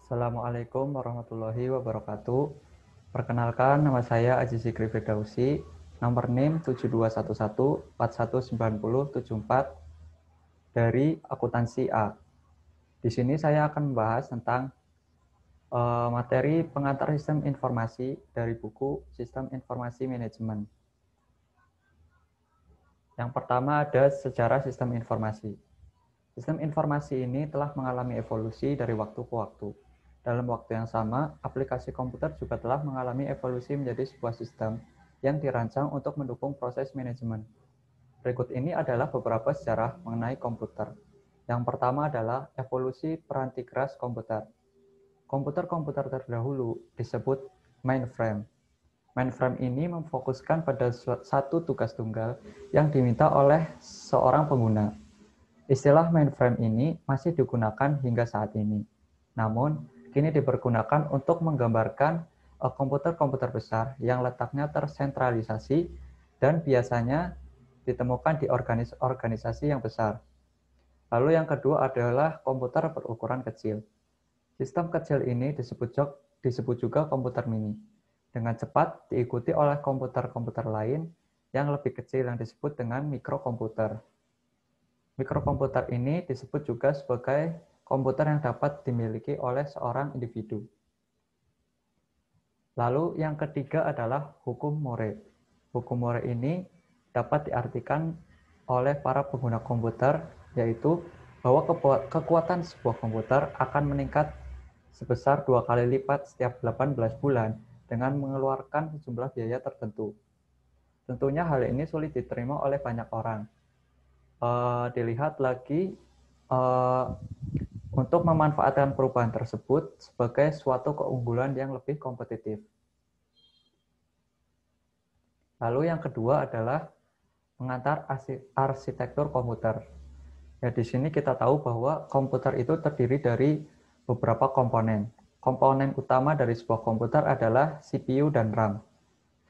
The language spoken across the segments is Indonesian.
Assalamualaikum warahmatullahi wabarakatuh. Perkenalkan, nama saya Aziz Zikri Firdausi, nomor NIM 7211419074 dari akuntansi A. Di sini saya akan membahas tentang materi pengantar sistem informasi dari buku Sistem Informasi Manajemen. Yang pertama ada sejarah sistem informasi. Sistem informasi ini telah mengalami evolusi dari waktu ke waktu. Dalam waktu yang sama, aplikasi komputer juga telah mengalami evolusi menjadi sebuah sistem yang dirancang untuk mendukung proses manajemen. Berikut ini adalah beberapa sejarah mengenai komputer. Yang pertama adalah evolusi peranti keras komputer. Komputer-komputer terdahulu disebut mainframe. Mainframe ini memfokuskan pada satu tugas tunggal yang diminta oleh seorang pengguna. Istilah mainframe ini masih digunakan hingga saat ini. Namun, kini dipergunakan untuk menggambarkan komputer-komputer besar yang letaknya tersentralisasi dan biasanya ditemukan di organisasi yang besar. Lalu yang kedua adalah komputer berukuran kecil. Sistem kecil ini disebut juga komputer mini. Dengan cepat diikuti oleh komputer-komputer lain yang lebih kecil yang disebut dengan mikrokomputer. Mikrokomputer ini disebut juga sebagai komputer yang dapat dimiliki oleh seorang individu. Lalu yang ketiga adalah hukum Moore. Hukum Moore ini dapat diartikan oleh para pengguna komputer, yaitu bahwa kekuatan sebuah komputer akan meningkat sebesar 2 kali lipat setiap 18 bulan dengan mengeluarkan sejumlah biaya tertentu. Tentunya hal ini sulit diterima oleh banyak orang. Dilihat lagi untuk memanfaatkan perubahan tersebut sebagai suatu keunggulan yang lebih kompetitif. Lalu yang kedua adalah pengantar arsitektur komputer. Ya, di sini kita tahu bahwa komputer itu terdiri dari beberapa komponen. Komponen utama dari sebuah komputer adalah CPU dan RAM.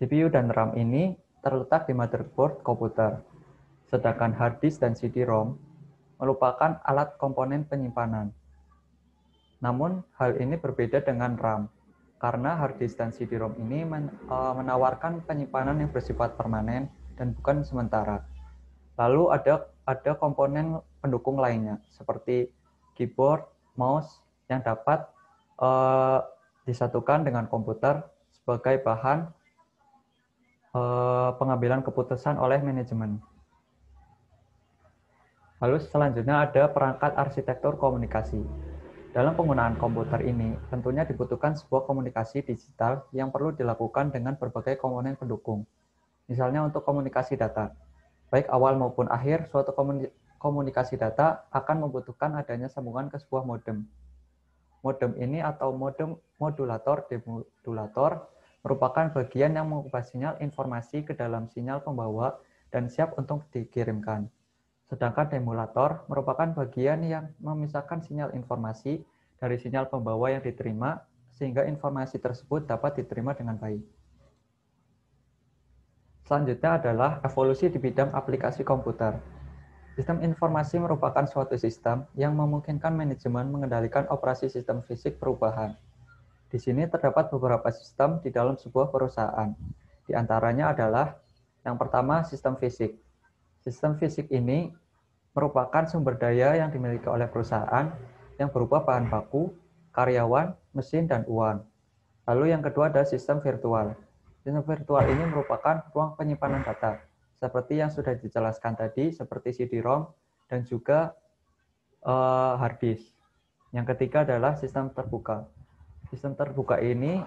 CPU dan RAM ini terletak di motherboard komputer. Sedangkan hard disk dan CD-ROM merupakan alat komponen penyimpanan. Namun, hal ini berbeda dengan RAM, karena hard disk dan CD-ROM ini menawarkan penyimpanan yang bersifat permanen dan bukan sementara. Lalu ada komponen pendukung lainnya, seperti keyboard, mouse, yang dapat disatukan dengan komputer sebagai bahan pengambilan keputusan oleh manajemen. Lalu selanjutnya ada perangkat arsitektur komunikasi. Dalam penggunaan komputer ini, tentunya dibutuhkan sebuah komunikasi digital yang perlu dilakukan dengan berbagai komponen pendukung. Misalnya untuk komunikasi data. Baik awal maupun akhir, suatu komunikasi data akan membutuhkan adanya sambungan ke sebuah modem. Modem ini atau modulator merupakan bagian yang mengubah sinyal informasi ke dalam sinyal pembawa dan siap untuk dikirimkan. Sedangkan demulator merupakan bagian yang memisahkan sinyal informasi dari sinyal pembawa yang diterima, sehingga informasi tersebut dapat diterima dengan baik. Selanjutnya adalah evolusi di bidang aplikasi komputer. Sistem informasi merupakan suatu sistem yang memungkinkan manajemen mengendalikan operasi sistem fisik perubahan. Di sini terdapat beberapa sistem di dalam sebuah perusahaan. Di antaranya adalah yang pertama sistem fisik. Sistem fisik ini merupakan sumber daya yang dimiliki oleh perusahaan yang berupa bahan baku, karyawan, mesin, dan uang. Lalu yang kedua adalah sistem virtual. Sistem virtual ini merupakan ruang penyimpanan data, seperti yang sudah dijelaskan tadi, seperti CD-ROM dan juga hard disk. Yang ketiga adalah sistem terbuka. Sistem terbuka ini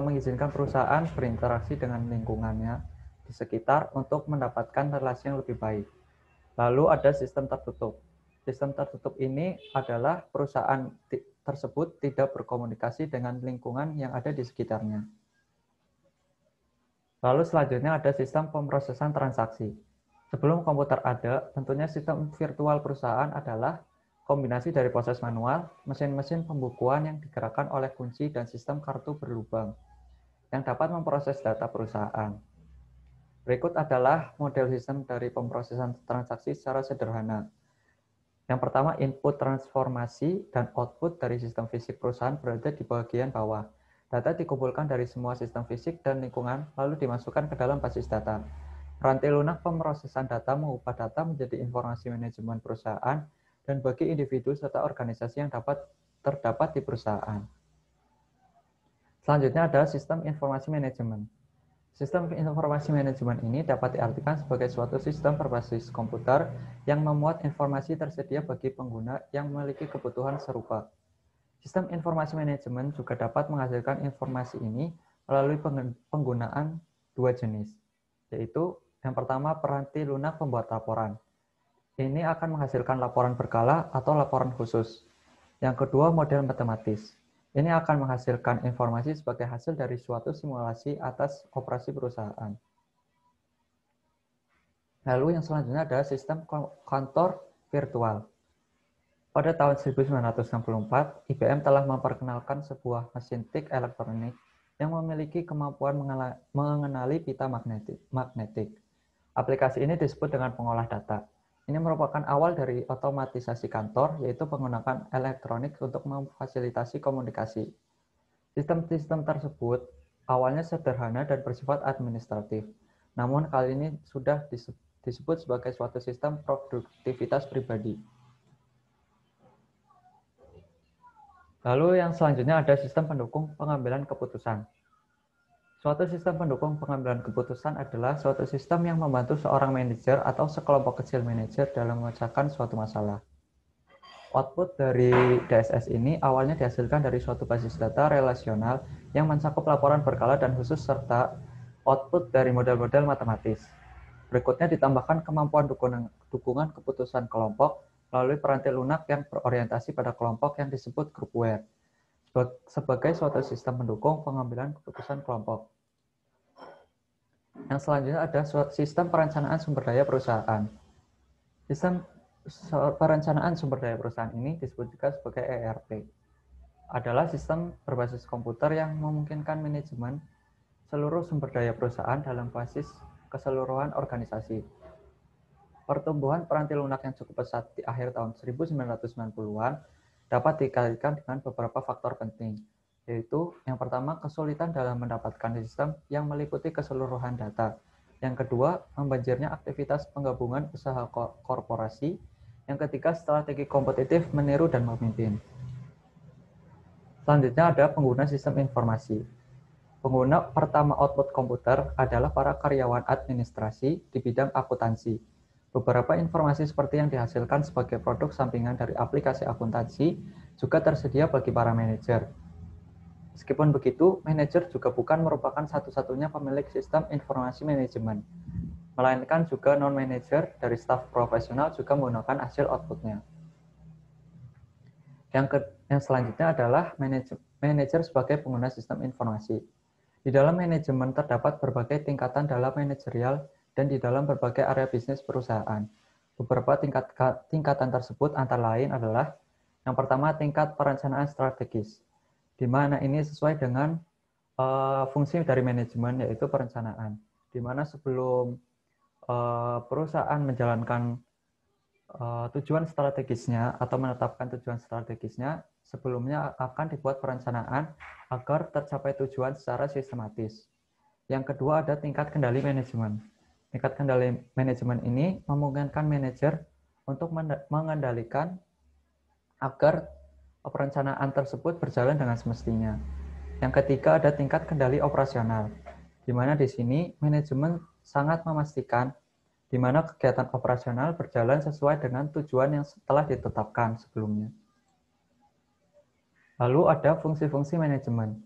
mengizinkan perusahaan berinteraksi dengan lingkungannya di sekitar untuk mendapatkan relasi yang lebih baik. Lalu ada sistem tertutup. Sistem tertutup ini adalah perusahaan tersebut tidak berkomunikasi dengan lingkungan yang ada di sekitarnya. Lalu selanjutnya ada sistem pemrosesan transaksi. Sebelum komputer ada, tentunya sistem virtual perusahaan adalah kombinasi dari proses manual, mesin-mesin pembukuan yang digerakkan oleh kunci dan sistem kartu berlubang yang dapat memproses data perusahaan. Berikut adalah model sistem dari pemrosesan transaksi secara sederhana. Yang pertama, input transformasi dan output dari sistem fisik perusahaan berada di bagian bawah. Data dikumpulkan dari semua sistem fisik dan lingkungan, lalu dimasukkan ke dalam basis data. Rantai lunak pemrosesan data mengubah data menjadi informasi manajemen perusahaan dan bagi individu serta organisasi yang terdapat di perusahaan. Selanjutnya ada sistem informasi manajemen. Sistem informasi manajemen ini dapat diartikan sebagai suatu sistem berbasis komputer yang memuat informasi tersedia bagi pengguna yang memiliki kebutuhan serupa. Sistem informasi manajemen juga dapat menghasilkan informasi ini melalui penggunaan dua jenis, yaitu yang pertama peranti lunak pembuat laporan. Ini akan menghasilkan laporan berkala atau laporan khusus. Yang kedua, model matematis. Ini akan menghasilkan informasi sebagai hasil dari suatu simulasi atas operasi perusahaan. Lalu yang selanjutnya adalah sistem kantor virtual. Pada tahun 1964, IBM telah memperkenalkan sebuah mesin tik elektronik yang memiliki kemampuan mengenali pita magnetik. Aplikasi ini disebut dengan pengolah data. Ini merupakan awal dari otomatisasi kantor, yaitu menggunakan elektronik untuk memfasilitasi komunikasi. Sistem-sistem tersebut awalnya sederhana dan bersifat administratif, namun kali ini sudah disebut sebagai suatu sistem produktivitas pribadi. Lalu yang selanjutnya ada sistem pendukung pengambilan keputusan. Suatu sistem pendukung pengambilan keputusan adalah suatu sistem yang membantu seorang manajer atau sekelompok kecil manajer dalam memecahkan suatu masalah. Output dari DSS ini awalnya dihasilkan dari suatu basis data relasional yang mencakup laporan berkala dan khusus serta output dari model-model matematis. Berikutnya ditambahkan kemampuan dukungan keputusan kelompok melalui peranti lunak yang berorientasi pada kelompok yang disebut groupware sebagai suatu sistem pendukung pengambilan keputusan kelompok. Yang selanjutnya ada sistem perencanaan sumber daya perusahaan. Sistem perencanaan sumber daya perusahaan ini disebut juga sebagai ERP. Adalah sistem berbasis komputer yang memungkinkan manajemen seluruh sumber daya perusahaan dalam basis keseluruhan organisasi. Pertumbuhan peranti lunak yang cukup pesat di akhir tahun 1990-an dapat dikaitkan dengan beberapa faktor penting, yaitu yang pertama, kesulitan dalam mendapatkan sistem yang meliputi keseluruhan data. Yang kedua, membanjirnya aktivitas penggabungan usaha korporasi. Yang ketiga, strategi kompetitif meniru dan memimpin. Selanjutnya ada pengguna sistem informasi. Pengguna pertama output komputer adalah para karyawan administrasi di bidang akuntansi. Beberapa informasi seperti yang dihasilkan sebagai produk sampingan dari aplikasi akuntansi juga tersedia bagi para manajer. Meskipun begitu, manajer juga bukan merupakan satu-satunya pemilik sistem informasi manajemen, melainkan juga non-manajer dari staf profesional juga menggunakan hasil outputnya. Yang selanjutnya adalah manajer sebagai pengguna sistem informasi. Di dalam manajemen terdapat berbagai tingkatan dalam manajerial dan di dalam berbagai area bisnis perusahaan. Beberapa tingkatan tersebut antara lain adalah yang pertama, tingkat perencanaan strategis, di mana ini sesuai dengan fungsi dari manajemen, yaitu perencanaan, di mana sebelum perusahaan menjalankan tujuan strategisnya atau menetapkan tujuan strategisnya, sebelumnya akan dibuat perencanaan agar tercapai tujuan secara sistematis. Yang kedua ada tingkat kendali manajemen. Tingkat kendali manajemen ini memungkinkan manajer untuk mengendalikan agar perencanaan tersebut berjalan dengan semestinya. Yang ketiga ada tingkat kendali operasional, di mana di sini manajemen sangat memastikan di mana kegiatan operasional berjalan sesuai dengan tujuan yang telah ditetapkan sebelumnya. Lalu ada fungsi-fungsi manajemen.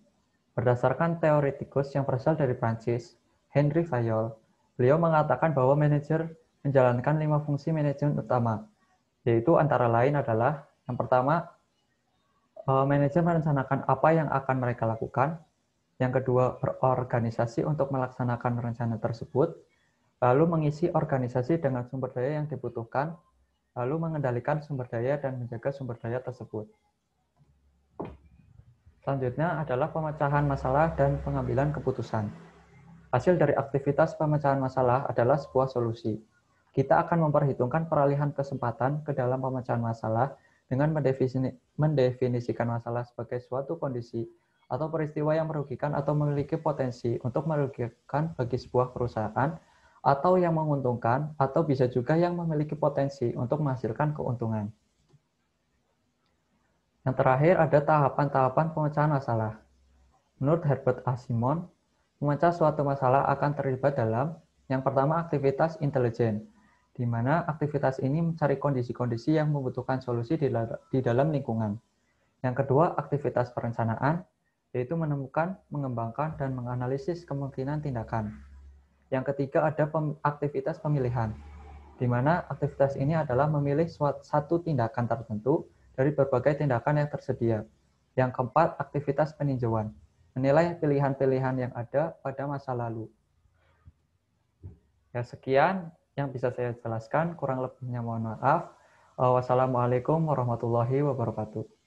Berdasarkan teoretikus yang berasal dari Prancis, Henry Fayol, beliau mengatakan bahwa manajer menjalankan 5 fungsi manajemen utama, yaitu antara lain adalah yang pertama, manajer merencanakan apa yang akan mereka lakukan. Yang kedua, berorganisasi untuk melaksanakan rencana tersebut. Lalu mengisi organisasi dengan sumber daya yang dibutuhkan. Lalu mengendalikan sumber daya dan menjaga sumber daya tersebut. Selanjutnya adalah pemecahan masalah dan pengambilan keputusan. Hasil dari aktivitas pemecahan masalah adalah sebuah solusi. Kita akan memperhitungkan peralihan kesempatan ke dalam pemecahan masalah dengan mendefinisikan masalah sebagai suatu kondisi atau peristiwa yang merugikan atau memiliki potensi untuk merugikan bagi sebuah perusahaan, atau yang menguntungkan, atau bisa juga yang memiliki potensi untuk menghasilkan keuntungan. Yang terakhir ada tahapan-tahapan pemecahan masalah. Menurut Herbert A. Simon, memecah suatu masalah akan terlibat dalam yang pertama aktivitas intelijen, di mana aktivitas ini mencari kondisi-kondisi yang membutuhkan solusi di dalam lingkungan. Yang kedua, aktivitas perencanaan, yaitu menemukan, mengembangkan, dan menganalisis kemungkinan tindakan. Yang ketiga, ada aktivitas pemilihan, di mana aktivitas ini adalah memilih satu tindakan tertentu dari berbagai tindakan yang tersedia. Yang keempat, aktivitas peninjauan, menilai pilihan-pilihan yang ada pada masa lalu. Ya, sekian yang bisa saya jelaskan, kurang lebihnya mohon maaf. Wassalamualaikum warahmatullahi wabarakatuh.